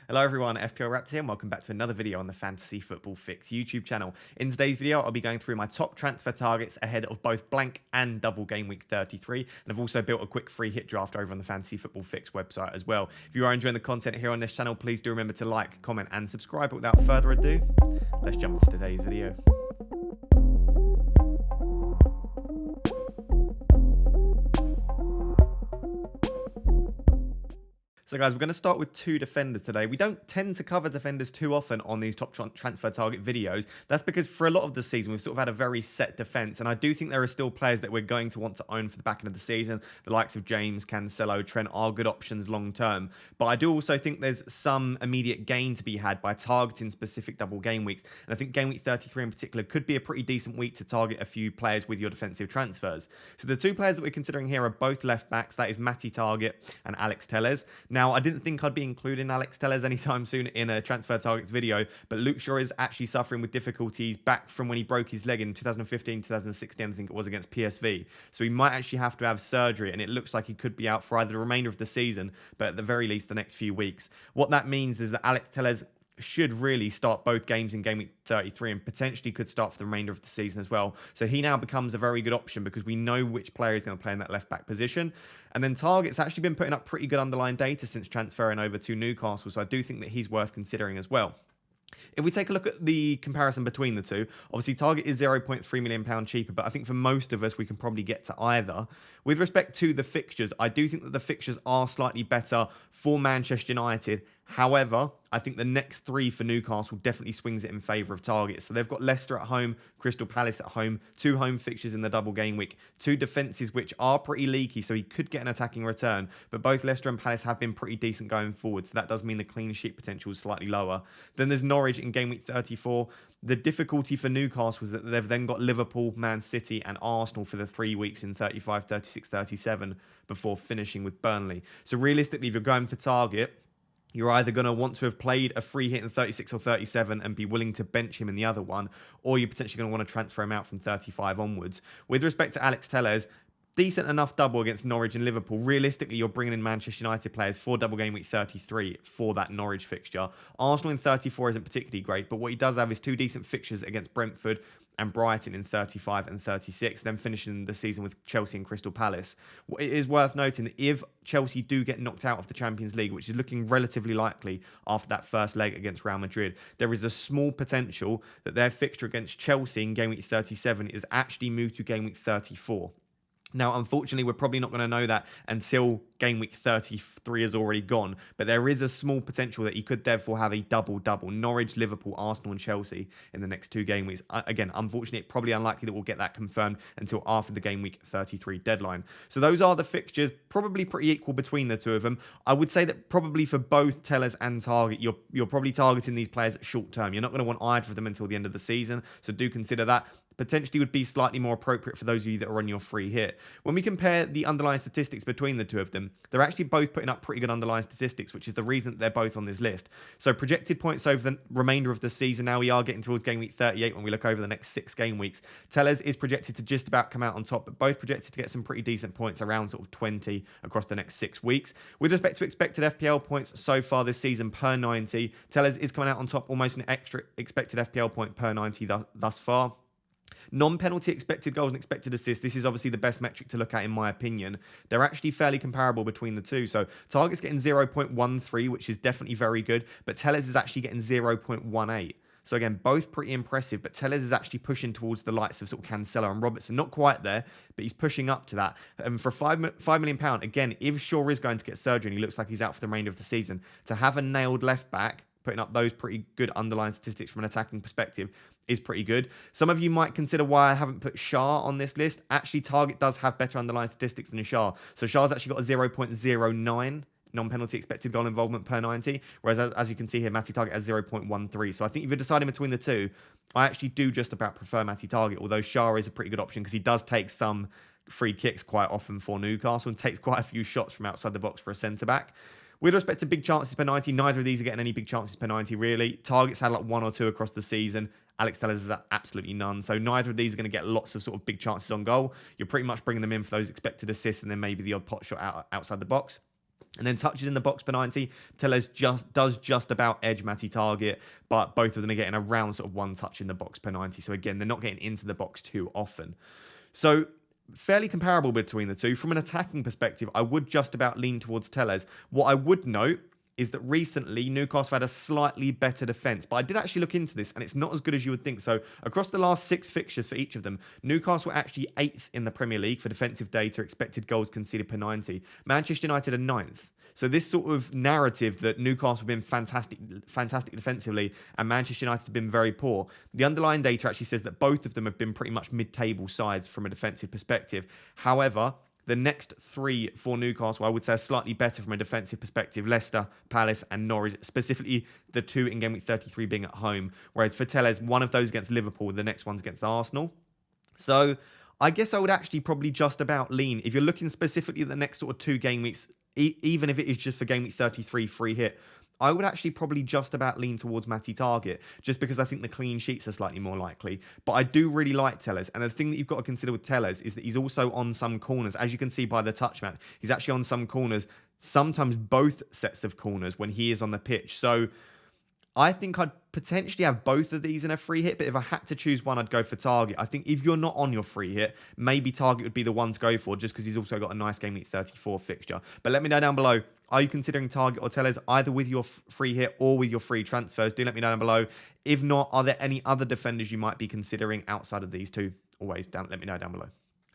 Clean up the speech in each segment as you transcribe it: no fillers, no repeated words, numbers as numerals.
Hello everyone, FPL Raptor here and welcome back to another video on the Fantasy Football Fix YouTube channel. In today's video, I'll be going through my top transfer targets ahead of both blank and double game week 33. And I've also built a quick free hit draft over on the Fantasy Football Fix website as well. If you are enjoying the content here on this channel, please do remember to like, comment and subscribe. But without further ado, let's jump into today's video. So guys, we're going to start with two defenders today. We don't tend to cover defenders too often on these top transfer target videos. That's because for a lot of the season, we've sort of had a very set defense. And I do think there are still players that we're going to want to own for the back end of the season. The likes of James, Cancelo, Trent are good options long term. But I do also think there's some immediate gain to be had by targeting specific double game weeks. And I think game week 33 in particular could be a pretty decent week to target a few players with your defensive transfers. So the two players that we're considering here are both left backs. That is Matty Targett and Alex Telles. Now, I didn't think I'd be including Alex Telles anytime soon in a transfer targets video, but Luke Shaw is actually suffering with difficulties back from when he broke his leg in 2015, 2016, I think it was, against PSV. So he might actually have to have surgery, and it looks like he could be out for either the remainder of the season, but at the very least the next few weeks. What that means is that Alex Telles should really start both games in game week 33 and potentially could start for the remainder of the season as well. So he now becomes a very good option because we know which player is going to play in that left back position. And then Targett's actually been putting up pretty good underlying data since transferring over to Newcastle. So I do think that he's worth considering as well. If we take a look at the comparison between the two, obviously Targett is £0.3 million cheaper, but I think for most of us, we can probably get to either. With respect to the fixtures, I do think that the fixtures are slightly better for Manchester United. However, I think the next three for Newcastle definitely swings it in favour of Targett. So they've got Leicester at home, Crystal Palace at home, two home fixtures in the double game week, two defences which are pretty leaky, so he could get an attacking return. But both Leicester and Palace have been pretty decent going forward, so that does mean the clean sheet potential is slightly lower. Then there's Norwich in game week 34. The difficulty for Newcastle is that they've then got Liverpool, Man City and Arsenal for the 3 weeks in 35, 36, 37 before finishing with Burnley. So realistically, if you're going for Targett, you're either going to want to have played a free hit in 36 or 37 and be willing to bench him in the other one, or you're potentially going to want to transfer him out from 35 onwards. With respect to Alex Telles, decent enough double against Norwich and Liverpool. Realistically, you're bringing in Manchester United players for double game week 33 for that Norwich fixture. Arsenal in 34 isn't particularly great, but what he does have is two decent fixtures against Brentford and Brighton in 35 and 36, then finishing the season with Chelsea and Crystal Palace. It is worth noting that if Chelsea do get knocked out of the Champions League, which is looking relatively likely after that first leg against Real Madrid, there is a small potential that their fixture against Chelsea in game week 37 is actually moved to game week 34. Now, unfortunately, we're probably not going to know that until game week 33 is already gone. But there is a small potential that he could therefore have a double-double. Norwich, Liverpool, Arsenal and Chelsea in the next 2 game weeks. Again, unfortunately, probably unlikely that we'll get that confirmed until after the game week 33 deadline. So those are the fixtures, probably pretty equal between the two of them. I would say that probably for both Telles and Targett, you're probably targeting these players at short term. You're not going to want either of them until the end of the season. So do consider that. Potentially would be slightly more appropriate for those of you that are on your free hit. When we compare the underlying statistics between the two of them, they're actually both putting up pretty good underlying statistics, which is the reason that they're both on this list. So projected points over the remainder of the season, now we are getting towards game week 38 when we look over the next 6 game weeks. Telles is projected to just about come out on top, but both projected to get some pretty decent points, around sort of 20 across the next 6 weeks. With respect to expected FPL points so far this season per 90, Telles is coming out on top, almost an extra expected FPL point per 90 thus far. Non-penalty expected goals and expected assists. This is obviously the best metric to look at in my opinion. They're actually fairly comparable between the two. So Targett's getting 0.13, which is definitely very good, but Telles is actually getting 0.18. So again, both pretty impressive, but Telles is actually pushing towards the likes of sort of Cancelo and Robertson. Not quite there, but he's pushing up to that. And for £5 million, again, if Shaw is going to get surgery and he looks like he's out for the remainder of the season, to have a nailed left back, putting up those pretty good underlying statistics from an attacking perspective is pretty good. Some of you might consider why I haven't put Shah on this list. Actually, Targett does have better underlying statistics than Shah. So Shah's actually got a 0.09 non-penalty expected goal involvement per 90, whereas as you can see here, Matty Targett has 0.13. So I think if you're deciding between the two, I actually do just about prefer Matty Targett, although Shah is a pretty good option because he does take some free kicks quite often for Newcastle and takes quite a few shots from outside the box for a centre-back. With respect to big chances per 90, neither of these are getting any big chances per 90, really. Targett's had like 1 or 2 across the season. Alex Telles has absolutely none. So neither of these are going to get lots of sort of big chances on goal. You're pretty much bringing them in for those expected assists and then maybe the odd pot shot outside the box. And then touches in the box per 90, Tellez does just about edge Matty Targett, but both of them are getting around sort of one touch in the box per 90. So again, they're not getting into the box too often. So fairly comparable between the two. From an attacking perspective, I would just about lean towards Tellez. What I would note is that recently Newcastle had a slightly better defence. But I did actually look into this, and it's not as good as you would think. So across the last 6 fixtures for each of them, Newcastle were actually 8th in the Premier League for defensive data, expected goals conceded per 90. Manchester United are 9th. So this sort of narrative that Newcastle have been fantastic defensively and Manchester United have been very poor, the underlying data actually says that both of them have been pretty much mid-table sides from a defensive perspective. However, the next 3 for Newcastle, I would say, are slightly better from a defensive perspective. Leicester, Palace and Norwich, specifically the 2 in Game Week 33 being at home. Whereas for Tellez, one of those against Liverpool, the next one's against Arsenal. So I guess I would actually probably just about lean. If you're looking specifically at the next sort of 2 game weeks, even if it is just for Game Week 33 free hit, I would actually probably just about lean towards Matty Targett, just because I think the clean sheets are slightly more likely. But I do really like Tellez. And the thing that you've got to consider with Tellez is that he's also on some corners. As you can see by the touch map, he's actually on some corners, sometimes both sets of corners when he is on the pitch. So I think I'd potentially have both of these in a free hit, but if I had to choose one, I'd go for Targett. I think if you're not on your free hit, maybe Targett would be the one to go for, just because he's also got a nice Game Week 34 fixture. But let me know down below, are you considering Targett or Tellez, either with your free hit or with your free transfers? Do let me know down below. If not, are there any other defenders you might be considering outside of these two? Always let me know down below.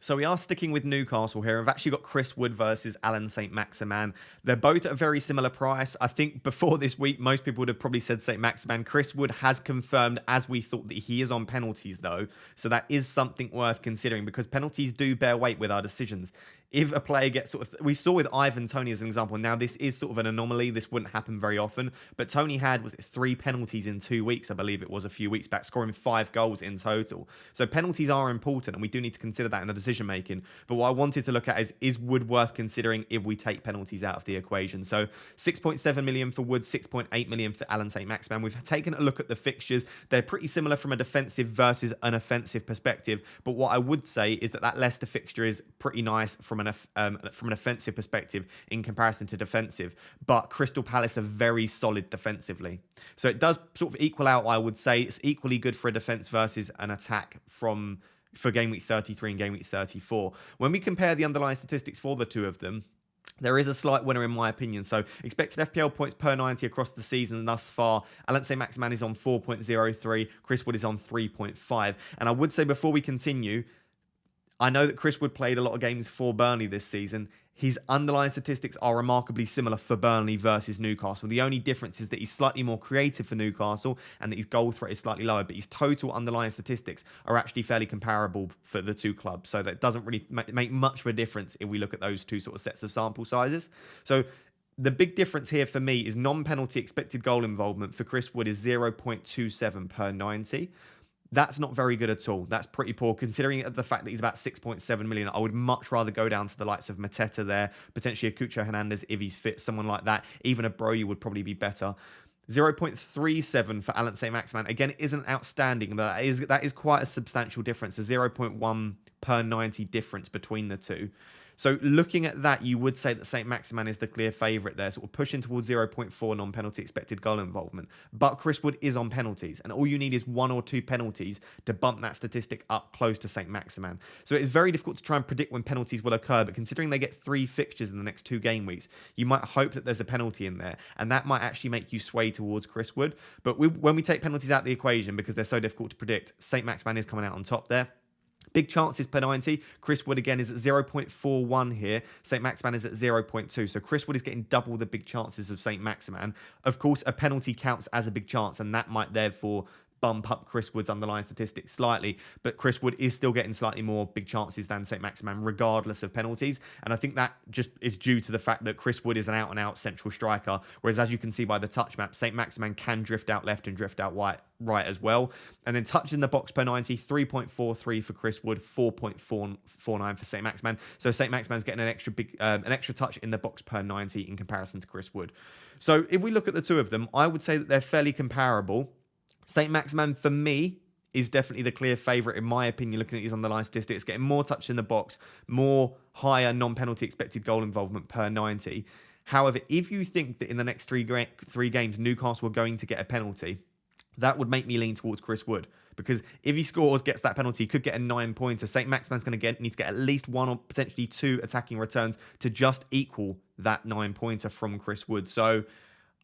So we are sticking with Newcastle here. I've actually got Chris Wood versus Alan Saint-Maximin. They're both at a very similar price. I think before this week, most people would have probably said Saint-Maximin. Chris Wood has confirmed, as we thought, that he is on penalties, though. So that is something worth considering, because penalties do bear weight with our decisions. If a player gets sort of... We saw with Ivan Toney as an example. Now, this is sort of an anomaly. This wouldn't happen very often. But Toney had, was it 3 penalties in 2 weeks, I believe it was a few weeks back, scoring 5 goals in total. So penalties are important, and we do need to consider that in a decision making. But what I wanted to look at is Wood worth considering if we take penalties out of the equation? So 6.7 million for Wood, 6.8 million for Alan Saint-Maximin. We've taken a look at the fixtures. They're pretty similar from a defensive versus an offensive perspective. But what I would say is that Leicester fixture is pretty nice from an offensive perspective in comparison to defensive. But Crystal Palace are very solid defensively. So it does sort of equal out, I would say. It's equally good for a defense versus an attack for Game Week 33 and Game Week 34. When we compare the underlying statistics for the two of them, there is a slight winner in my opinion. So expected FPL points per 90 across the season thus far. Alan Saint-Maximin is on 4.03. Chris Wood is on 3.5. And I would say before we continue, I know that Chris Wood played a lot of games for Burnley this season. His underlying statistics are remarkably similar for Burnley versus Newcastle. The only difference is that he's slightly more creative for Newcastle and that his goal threat is slightly lower, but his total underlying statistics are actually fairly comparable for the two clubs. So that doesn't really make much of a difference if we look at those two sort of sets of sample sizes. So the big difference here for me is non-penalty expected goal involvement for Chris Wood is 0.27 per 90. That's not very good at all. That's pretty poor, considering the fact that he's about 6.7 million. I would much rather go down to the likes of Mateta there, potentially a Cucho Hernandez if he's fit, someone like that. Even a Broyu would probably be better. 0.37 for Alan Saint-Maximin. Again, isn't outstanding, but that is quite a substantial difference. A 0.1 per 90 difference between the two. So looking at that, you would say that Saint-Maximin is the clear favourite there, sort of pushing towards 0.4 non-penalty expected goal involvement. But Chris Wood is on penalties, and all you need is 1 or 2 penalties to bump that statistic up close to Saint-Maximin. So it is very difficult to try and predict when penalties will occur, but considering they get 3 fixtures in the next 2 game weeks, you might hope that there's a penalty in there, and that might actually make you sway towards Chris Wood. But when we take penalties out of the equation, because they're so difficult to predict, Saint-Maximin is coming out on top there. Big chances per 90. Chris Wood again is at 0.41 here. Saint-Maximin is at 0.2. So Chris Wood is getting double the big chances of Saint-Maximin. Of course, a penalty counts as a big chance, and that might therefore bump up Chris Wood's underlying statistics slightly, but Chris Wood is still getting slightly more big chances than Saint-Maximin regardless of penalties, and I think that just is due to the fact that Chris Wood is an out-and-out central striker, whereas as you can see by the touch map, Saint-Maximin can drift out left and drift out right as well. And then touch in the box per 90, 3.43 for Chris Wood, 4.49 for Saint-Maximin. So Saint-Maximin's getting an extra touch in the box per 90 in comparison to Chris Wood. So if we look at the two of them, I would say that they're fairly comparable. Saint-Maximin, for me, is definitely the clear favourite, in my opinion, looking at his underlying statistics, getting more touch in the box, more higher non-penalty expected goal involvement per 90. However, if you think that in the next three games, Newcastle are going to get a penalty, that would make me lean towards Chris Wood. Because if he scores, gets that penalty, he could get a 9-pointer. Saint-Maximin's going to need to get at least 1 or potentially 2 attacking returns to just equal that 9-pointer from Chris Wood. So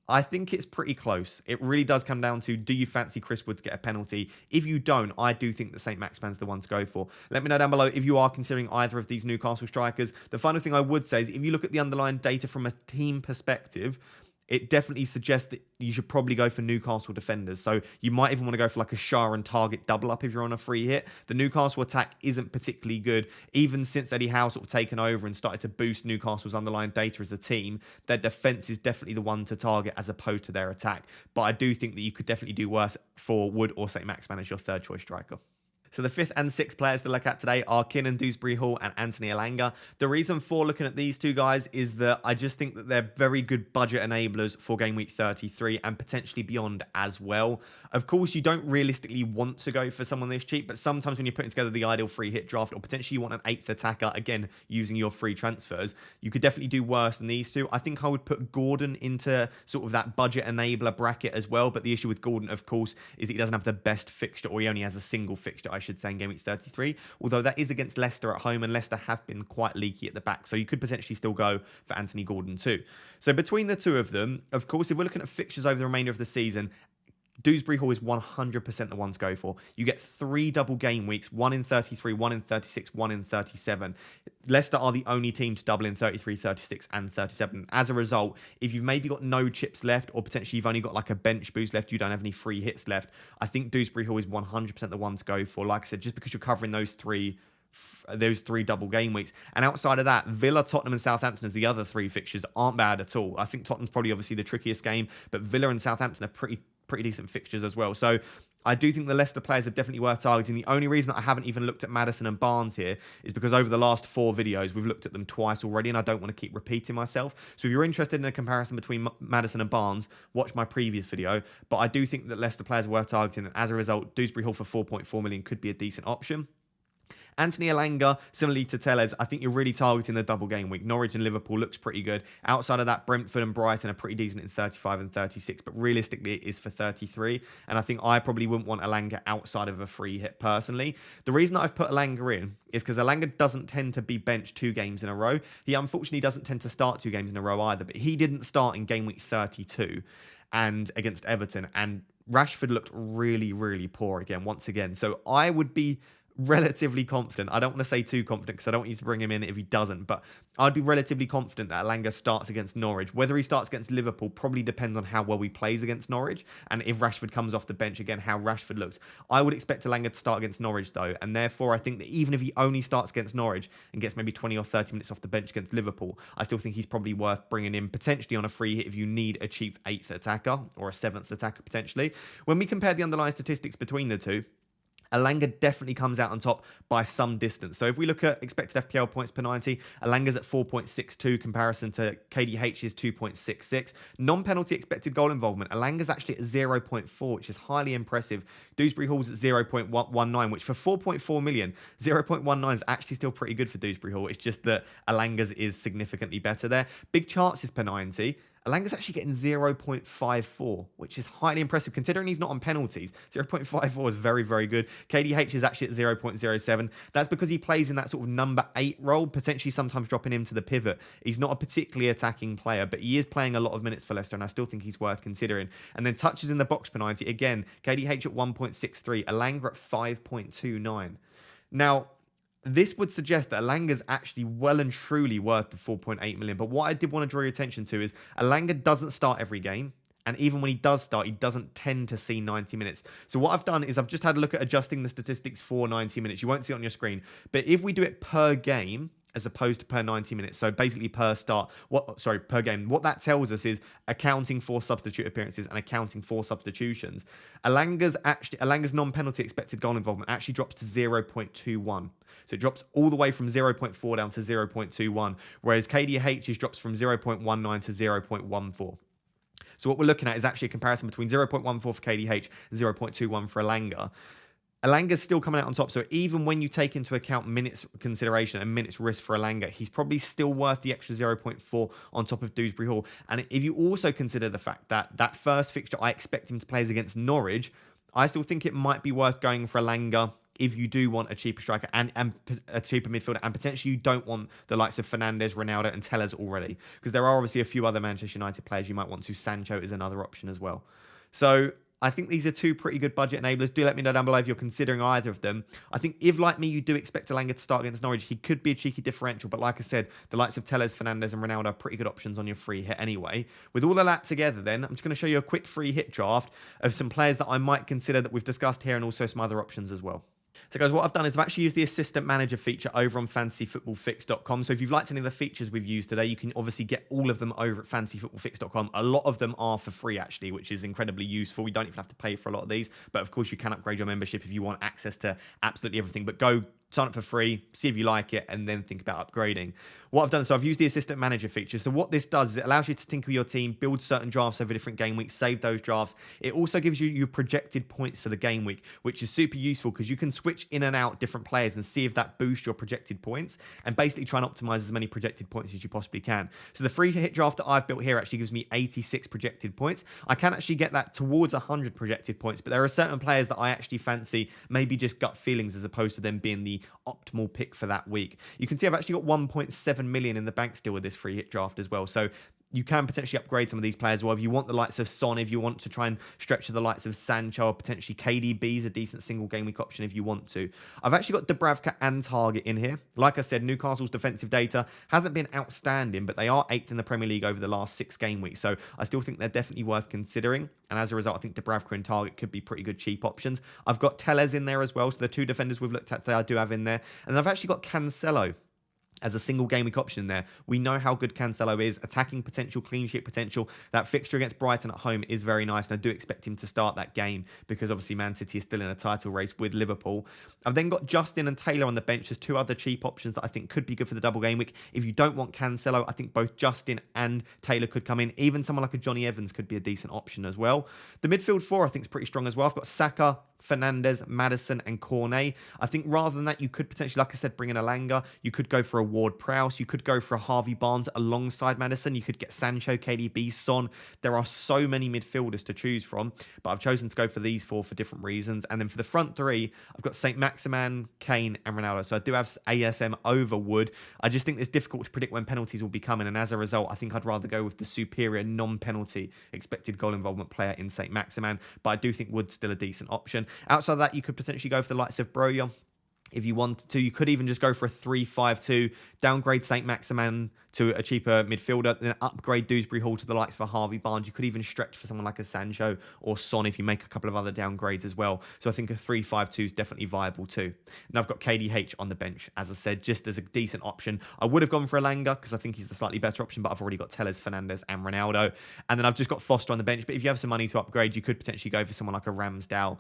I think it's pretty close. It really does come down to, do you fancy Chris Wood to get a penalty? If you don't, I do think that Saint-Maximin's the one to go for. Let me know down below if you are considering either of these Newcastle strikers. The final thing I would say is, if you look at the underlying data from a team perspective, it definitely suggests that you should probably go for Newcastle defenders. So you might even want to go for like a Shah and Targett double up if you're on a free hit. The Newcastle attack isn't particularly good. Even since Eddie Howe sort of taken over and started to boost Newcastle's underlying data as a team, their defence is definitely the one to target as opposed to their attack. But I do think that you could definitely do worse for Wood or Saint-Maximin as your third choice striker. So the 5th and 6th players to look at today are Kiernan Dewsbury-Hall and Anthony Elanga. The reason for looking at these two guys is that I just think that they're very good budget enablers for Game Week 33 and potentially beyond as well. Of course, you don't realistically want to go for someone this cheap, but sometimes when you're putting together the ideal free hit draft, or potentially you want an 8th attacker, again, using your free transfers, you could definitely do worse than these two. I think I would put Gordon into sort of that budget enabler bracket as well, but the issue with Gordon, of course, is that he doesn't have the best fixture, or he only has a single fixture, I should say, in Game Week 33, although that is against Leicester at home, and Leicester have been quite leaky at the back, so you could potentially still go for Anthony Gordon too. So between the two of them, of course, if we're looking at fixtures over the remainder of the season, Dewsbury-Hall is 100% the one to go for. You get 3 double game weeks, 1 in 33, 1 in 36, 1 in 37. Leicester are the only team to double in 33, 36, and 37. As a result, if you've maybe got no chips left, or potentially you've only got like a bench boost left, you don't have any free hits left, I think Dewsbury-Hall is 100% the one to go for. Like I said, just because you're covering those three double game weeks. And outside of that, Villa, Tottenham and Southampton as the other 3 fixtures aren't bad at all. I think Tottenham's probably obviously the trickiest game, but Villa and Southampton are pretty decent fixtures as well. So I do think the Leicester players are definitely worth targeting. The only reason that I haven't even looked at Maddison and Barnes here is because over the last 4 videos, we've looked at them twice already, and I don't want to keep repeating myself. So if you're interested in a comparison between Maddison and Barnes, watch my previous video. But I do think that Leicester players are worth targeting, and as a result, Dewsbury-Hall for 4.4 million could be a decent option. Anthony Elanga, similarly to Tellez, I think you're really targeting the double game week. Norwich and Liverpool looks pretty good. Outside of that, Brentford and Brighton are pretty decent in 35 and 36, but realistically it is for 33. And I think I probably wouldn't want Elanga outside of a free hit personally. The reason that I've put Elanga in is because Elanga doesn't tend to be benched 2 games in a row. He unfortunately doesn't tend to start 2 games in a row either, but he didn't start in game week 32 and against Everton, and Rashford looked really, really poor once again. So I would be relatively confident. I don't want to say too confident because I don't want you to bring him in if he doesn't, but I'd be relatively confident that Elanga starts against Norwich. Whether he starts against Liverpool probably depends on how well he plays against Norwich, and if Rashford comes off the bench again, how Rashford looks. I would expect Elanga to start against Norwich though, and therefore I think that even if he only starts against Norwich and gets maybe 20 or 30 minutes off the bench against Liverpool, I still think he's probably worth bringing in potentially on a free hit if you need a cheap 8th attacker or a 7th attacker potentially. When we compare the underlying statistics between the two, Elanga definitely comes out on top by some distance. So if we look at expected FPL points per 90, Elanga's at 4.62 comparison to KDH's 2.66. Non-penalty expected goal involvement, Elanga's actually at 0.4, which is highly impressive. Dewsbury-Hall's at 0.19, which for 4.4 million, 0.19 is actually still pretty good for Dewsbury-Hall. It's just that Elanga's is significantly better there. Big chances per 90. Elanga's actually getting 0.54, which is highly impressive considering he's not on penalties. 0.54 is very, very good. KDH is actually at 0.07. That's because he plays in that sort of number 8 role, potentially sometimes dropping him to the pivot. He's not a particularly attacking player, but he is playing a lot of minutes for Leicester, and I still think he's worth considering. And then touches in the box per 90. Again, KDH at 1.63, Elanga at 5.29. Now, this would suggest that Elanga's actually well and truly worth the 4.8 million. But what I did want to draw your attention to is Elanga doesn't start every game. And even when he does start, he doesn't tend to see 90 minutes. So what I've done is I've just had a look at adjusting the statistics for 90 minutes. You won't see it on your screen. But if we do it per game, as opposed to per 90 minutes, so basically per game. What that tells us is accounting for substitute appearances and accounting for substitutions. Elanga's non-penalty expected goal involvement actually drops to 0.21. So it drops all the way from 0.4 down to 0.21, whereas KDH's drops from 0.19 to 0.14. So what we're looking at is actually a comparison between 0.14 for KDH and 0.21 for Elanga. Elanga's still coming out on top. So even when you take into account minutes consideration and minutes risk for Elanga, he's probably still worth the extra 0.4 on top of Dewsbury-Hall. And if you also consider the fact that that first fixture I expect him to play is against Norwich, I still think it might be worth going for Elanga if you do want a cheaper striker and a cheaper midfielder, and potentially you don't want the likes of Fernandes, Ronaldo and Tellers already, because there are obviously a few other Manchester United players you might want to. Sancho is another option as well. So I think these are two pretty good budget enablers. Do let me know down below if you're considering either of them. I think if, like me, you do expect Elanga to start against Norwich, he could be a cheeky differential. But like I said, the likes of Tellers, Fernandes and Ronaldo are pretty good options on your free hit anyway. With all of that together then, I'm just going to show you a quick free hit draft of some players that I might consider that we've discussed here, and also some other options as well. So guys, what I've done is I've actually used the assistant manager feature over on fantasyfootballfix.com. So if you've liked any of the features we've used today, you can obviously get all of them over at fantasyfootballfix.com. A lot of them are for free actually, which is incredibly useful. We don't even have to pay for a lot of these, but of course you can upgrade your membership if you want access to absolutely everything. But go sign up for free, see if you like it, and then think about upgrading. What I've done, so I've used the assistant manager feature. So what this does is it allows you to tinker with your team, build certain drafts over different game weeks, save those drafts. It also gives you your projected points for the game week, which is super useful because you can switch in and out different players and see if that boosts your projected points, and basically try and optimize as many projected points as you possibly can. So the free hit draft that I've built here actually gives me 86 projected points. I can actually get that towards 100 projected points, but there are certain players that I actually fancy, maybe just gut feelings as opposed to them being the optimal pick for that week. You can see I've actually got 1.7 million in the bank still with this free hit draft as well. So you can potentially upgrade some of these players. Well, if you want the likes of Son, if you want to try and stretch to the likes of Sancho, or potentially KDB is a decent single game week option if you want to. I've actually got Dubravka and Targett in here. Like I said, Newcastle's defensive data hasn't been outstanding, but they are 8th in the Premier League over the last 6 game weeks. So I still think they're definitely worth considering. And as a result, I think Dubravka and Targett could be pretty good cheap options. I've got Tellez in there as well. So the 2 defenders we've looked at today, I do have in there. And I've actually got Cancelo as a single game week option there. We know how good Cancelo is. Attacking potential, clean sheet potential. That fixture against Brighton at home is very nice, and I do expect him to start that game because obviously Man City is still in a title race with Liverpool. I've then got Justin and Taylor on the bench as 2 other cheap options that I think could be good for the double game week. If you don't want Cancelo, I think both Justin and Taylor could come in. Even someone like a Johnny Evans could be a decent option as well. The midfield 4 I think is pretty strong as well. I've got Saka, Fernandes, Maddison and Cornet. I think rather than that, you could potentially, like I said, bring in Elanga. You could go for a Ward-Prowse. You could go for a Harvey Barnes alongside Maddison. You could get Sancho, KDB, Son. There are so many midfielders to choose from, but I've chosen to go for these 4 for different reasons. And then for the front 3, I've got Saint-Maximin, Kane and Ronaldo. So I do have ASM over Wood. I just think it's difficult to predict when penalties will be coming, and as a result, I think I'd rather go with the superior non-penalty expected goal involvement player in Saint-Maximin, but I do think Wood's still a decent option. Outside of that, you could potentially go for the likes of Broja if you wanted to. You could even just go for a 3-5-2, downgrade Saint-Maximin to a cheaper midfielder, then upgrade Dewsbury-Hall to the likes of a Harvey Barnes. You could even stretch for someone like a Sancho or Son if you make a couple of other downgrades as well. So I think a 3-5-2 is definitely viable too. And I've got KDH on the bench, as I said, just as a decent option. I would have gone for Elanga because I think he's the slightly better option, but I've already got Tellez, Fernandes and Ronaldo. And then I've just got Foster on the bench. But if you have some money to upgrade, you could potentially go for someone like a Ramsdale,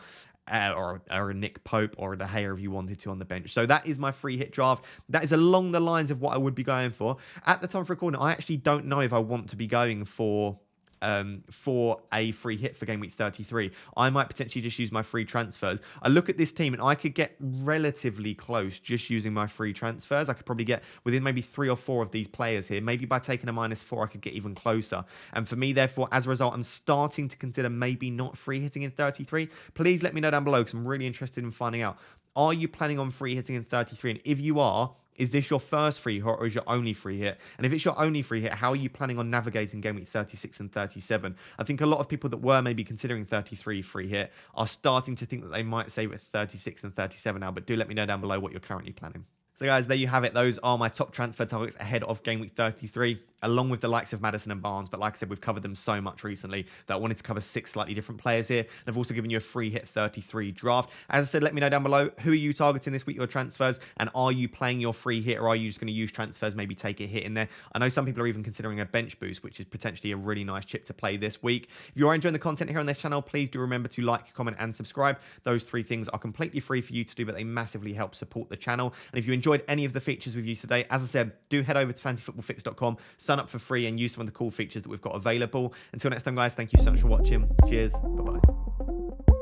or a Nick Pope or a De Gea if you wanted to on the bench. So that is my free hit draft. That is along the lines of what I would be going for. At the time for recording, I actually don't know if I want to be going for a free hit for game week 33. I might potentially just use my free transfers. I look at this team and I could get relatively close just using my free transfers. I could probably get within maybe 3 or 4 of these players here. Maybe by taking a -4, I could get even closer. And for me, therefore, as a result, I'm starting to consider maybe not free hitting in 33. Please let me know down below because I'm really interested in finding out. Are you planning on free hitting in 33? And if you are, is this your first free hit or is your only free hit? And if it's your only free hit, how are you planning on navigating game week 36 and 37? I think a lot of people that were maybe considering 33 free hit are starting to think that they might save it 36 and 37 now, but do let me know down below what you're currently planning. So guys, there you have it. Those are my top transfer targets ahead of game week 33, along with the likes of Maddison and Barnes. But like I said, we've covered them so much recently that I wanted to cover 6 slightly different players here. And I've also given you a free hit 33 draft. As I said, let me know down below, who are you targeting this week, your transfers? And are you playing your free hit, or are you just going to use transfers, maybe take a hit in there? I know some people are even considering a bench boost, which is potentially a really nice chip to play this week. If you are enjoying the content here on this channel, please do remember to like, comment, and subscribe. Those 3 things are completely free for you to do, but they massively help support the channel. And if you enjoyed any of the features we've used today, as I said, do head over to fantasyfootballfix.com, sign up for free, and use some of the cool features that we've got available. Until next time, guys, thank you so much for watching. Cheers. Bye-bye.